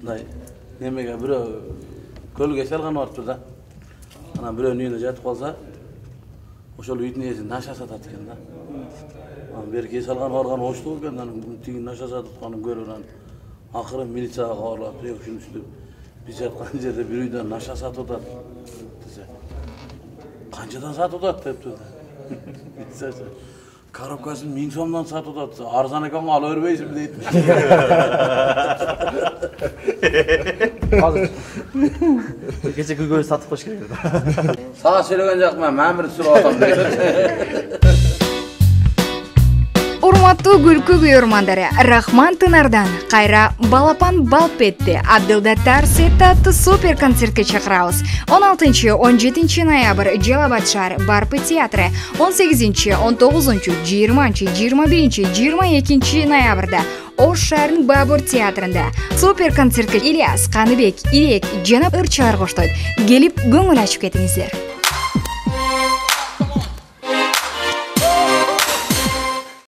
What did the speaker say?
мындай немеге бирөө көлгө салган барыптыр да. Анан бирөөнүн үйүнө жатып калса, ошол үйдүн ээси наша сатат экен да. Анан берки салган барган ошту экен, анан тиги наша сатып атканын көрүп анан акыры милицияга кабарлап, ушинтип биз жаткан жерде бир үйдөн наша сатып атат десе. Канчадан сатып атат дептир да. Коробкасын 1000 сомдон сатып атат. Арзан экен, ала бербейсиңби дейт. Азыр. Кече күлгөнү сатып коюш керек. Сага сөйлөгөн жакмын, мамир сурап атам дейт. Урматтуу күлкү күйөрмандары, Рахман Тынардан кайра балапан балп этти. Абдылдаттар Сетта аттуу супер концертке чакырабыз. 16-17 ноябрь Жалал Абад шаар Барпы театры, 18, 19, 20, 21, 22 ноябрда Ош шаарынын Бабур театрында супер концертке Ильяс, Каныбек, Ирек жана ырчылар коштойт. Келип көңүл ачып кетиңиздер.